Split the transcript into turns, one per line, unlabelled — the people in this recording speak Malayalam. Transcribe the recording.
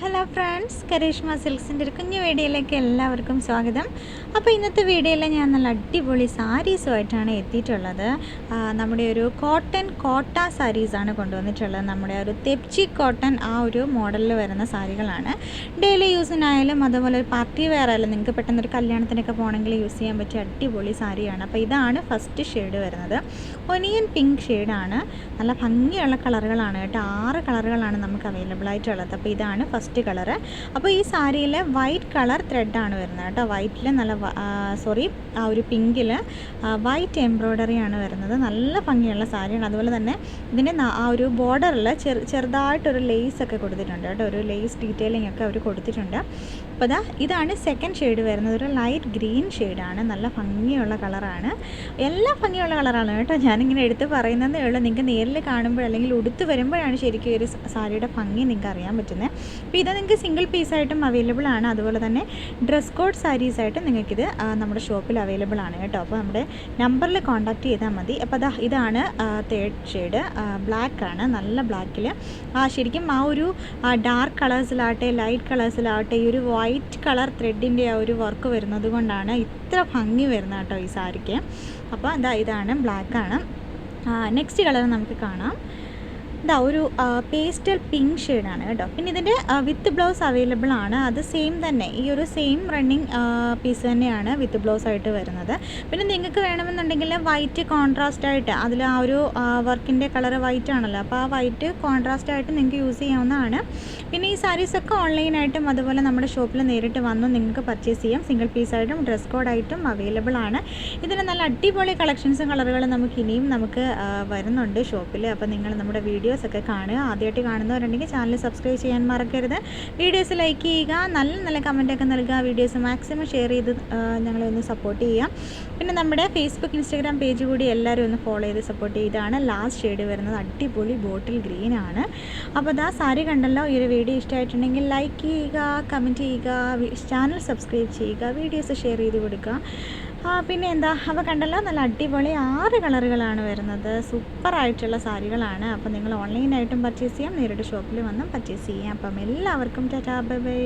ഹലോ ഫ്രണ്ട്സ്, കരീഷ്മ സിൽക്സിൻ്റെ ഒരു കുഞ്ഞു വീഡിയോയിലേക്ക് എല്ലാവർക്കും സ്വാഗതം. അപ്പോൾ ഇന്നത്തെ വീഡിയോയിൽ ഞാൻ നല്ല അടിപൊളി സാരീസുമായിട്ടാണ് എത്തിയിട്ടുള്ളത്. നമ്മുടെ ഒരു കോട്ട സാരീസാണ് കൊണ്ടുവന്നിട്ടുള്ളത്. നമ്മുടെ ഒരു തെപ്ചി കോട്ടൺ ആ ഒരു മോഡലിൽ വരുന്ന സാരികളാണ്. ഡെയിലി യൂസിനായാലും അതുപോലെ ഒരു പാർട്ടി വെയർ ആയാലും നിങ്ങൾക്ക് പെട്ടെന്നൊരു കല്യാണത്തിനൊക്കെ പോകണമെങ്കിൽ യൂസ് ചെയ്യാൻ പറ്റിയ അടിപൊളി സാരിയാണ്. അപ്പോൾ ഇതാണ് ഫസ്റ്റ് ഷെയ്ഡ് വരുന്നത്. ഒനിയൻ പിങ്ക് ഷെയ്ഡാണ്. നല്ല ഭംഗിയുള്ള കളറുകളാണ് കേട്ടോ. 6 കളറുകളാണ് നമുക്ക് അവൈലബിൾ ആയിട്ടുള്ളത്. അപ്പോൾ ഇതാണ് ഫസ്റ്റ് കളറ്. അപ്പോൾ ഈ സാരിയിൽ വൈറ്റ് കളർ ത്രെഡാണ് വരുന്നത് കേട്ടോ. വൈറ്റിൽ നല്ല ആ ഒരു പിങ്കിൽ വൈറ്റ് എംബ്രോയ്ഡറി ആണ് വരുന്നത്. നല്ല ഭംഗിയുള്ള സാരിയാണ്. അതുപോലെ തന്നെ ഇതിൻ്റെ ആ ഒരു ബോർഡറിൽ ചെറുതായിട്ടൊരു ലേസ് ഒക്കെ കൊടുത്തിട്ടുണ്ട് കേട്ടോ. ഒരു ലേസ് ഡീറ്റെയിലിംഗ് ഒക്കെ അവർ കൊടുത്തിട്ടുണ്ട്. അപ്പോൾ ഇതാണ് സെക്കൻഡ് ഷെയ്ഡ് വരുന്നത്. ഒരു ലൈറ്റ് ഗ്രീൻ ഷെയ്ഡാണ്. നല്ല ഭംഗിയുള്ള കളറാണ്. എല്ലാം ഭംഗിയുള്ള കളറാണ് കേട്ടോ. ഞാനിങ്ങനെ എടുത്ത് പറയുന്നതേ ഉള്ളൂ. നിങ്ങൾക്ക് നേരിൽ കാണുമ്പോൾ അല്ലെങ്കിൽ ഉടുത്ത് വരുമ്പോഴാണ് ശരിക്കും ഒരു സാരിയുടെ ഭംഗി നിങ്ങൾക്ക് അറിയാൻ പറ്റുന്നത്. അപ്പോൾ ഇത് നിങ്ങൾക്ക് സിംഗിൾ പീസായിട്ടും അവൈലബിൾ ആണ്. അതുപോലെ തന്നെ ഡ്രസ് കോഡ് സാരീസായിട്ട് നിങ്ങൾക്കിത് നമ്മുടെ ഷോപ്പിൽ അവൈലബിൾ ആണ് കേട്ടോ. അപ്പോൾ നമ്മുടെ നമ്പറിൽ കോൺടാക്റ്റ് ചെയ്താൽ മതി. അപ്പോൾ ഇതാണ് തേർഡ് ഷെയ്ഡ്. ബ്ലാക്ക് ആണ്. നല്ല ബ്ലാക്കിൽ ശരിക്കും ആ ഒരു ഡാർക്ക് കളേഴ്സിലാവട്ടെ ലൈറ്റ് കളേഴ്സിലാവട്ടെ ഈ ഒരു വൈറ്റ് കളർ ത്രെഡിൻ്റെ ആ ഒരു വർക്ക് വരുന്നത് കൊണ്ടാണ് ഇത്ര ഭംഗി വരുന്നത് കേട്ടോ ഈ സാരിക്ക്. അപ്പോൾ ഇതാണ് ബ്ലാക്കാണ്. നെക്സ്റ്റ് കളർ നമുക്ക് കാണാം. ഒരു പേസ്റ്റൽ പിങ്ക് ഷെയ്ഡാണ് കേട്ടോ. പിന്നെ ഇതിൻ്റെ വിത്ത് ബ്ലൗസ് അവൈലബിൾ ആണ്. അത് സെയിം തന്നെ ഈ ഒരു സെയിം റണ്ണിങ് പീസ് തന്നെയാണ് വിത്ത് ബ്ലൗസ് ആയിട്ട് വരുന്നത്. പിന്നെ നിങ്ങൾക്ക് വേണമെന്നുണ്ടെങ്കിൽ വൈറ്റ് കോൺട്രാസ്റ്റ് ആയിട്ട് അതിൽ ആ ഒരു വർക്കിൻ്റെ കളർ വൈറ്റ് ആണല്ലോ. അപ്പോൾ ആ വൈറ്റ് കോൺട്രാസ്റ്റ് ആയിട്ട് നിങ്ങൾക്ക് യൂസ് ചെയ്യാവുന്നതാണ്. പിന്നെ ഈ സാരീസൊക്കെ ഓൺലൈനായിട്ടും അതുപോലെ നമ്മുടെ ഷോപ്പിൽ നേരിട്ട് വന്ന് നിങ്ങൾക്ക് പർച്ചേസ് ചെയ്യാം. സിംഗിൾ പീസായിട്ടും ഡ്രസ് കോഡായിട്ടും അവൈലബിൾ ആണ്. ഇതിന് നല്ല അടിപൊളി കളക്ഷൻസും കളറുകളും ഇനിയും നമുക്ക് വരുന്നുണ്ട് ഷോപ്പിൽ. അപ്പോൾ നിങ്ങൾ നമ്മുടെ വീഡിയോസൊക്കെ കാണുക. ആദ്യമായിട്ട് കാണുന്നവരുണ്ടെങ്കിൽ ചാനൽ സബ്സ്ക്രൈബ് ചെയ്യാൻ മറക്കരുത്. വീഡിയോസ് ലൈക്ക് ചെയ്യുക, നല്ല കമൻറ്റൊക്കെ നൽകുക. വീഡിയോസ് മാക്സിമം ഷെയർ ചെയ്ത് ഞങ്ങളെ ഒന്ന് സപ്പോർട്ട് ചെയ്യാം. പിന്നെ നമ്മുടെ ഫേസ്ബുക്ക് ഇൻസ്റ്റാഗ്രാം പേജ് കൂടി എല്ലാവരും ഒന്ന് ഫോളോ ചെയ്ത് സപ്പോർട്ട് ചെയ്താണ്. ലാസ്റ്റ് ഷെയ്ഡ് വരുന്നത് അടിപൊളി ബോട്ടിൽ ഗ്രീൻ ആണ്. അപ്പോൾ സാരി കണ്ടല്ലോ. ഈ ഒരു വീഡിയോ ഇഷ്ടമായിട്ടുണ്ടെങ്കിൽ ലൈക്ക് ചെയ്യുക, കമൻറ്റ് ചെയ്യുക, ചാനൽ സബ്സ്ക്രൈബ് ചെയ്യുക, വീഡിയോസ് ഷെയർ ചെയ്ത് കൊടുക്കുക. പിന്നെ അപ്പോൾ കണ്ടല്ലോ, നല്ല അടിപൊളി 6 കളറുകളാണ് വരുന്നത്. സൂപ്പറായിട്ടുള്ള സാരികളാണ്. അപ്പോൾ നിങ്ങൾ ഓൺലൈനായിട്ടും പർച്ചേസ് ചെയ്യാം, നേരിട്ട് ഷോപ്പിൽ വന്നും പർച്ചേസ് ചെയ്യാം. അപ്പം എല്ലാവർക്കും ടാറ്റാ, ബൈ ബൈ.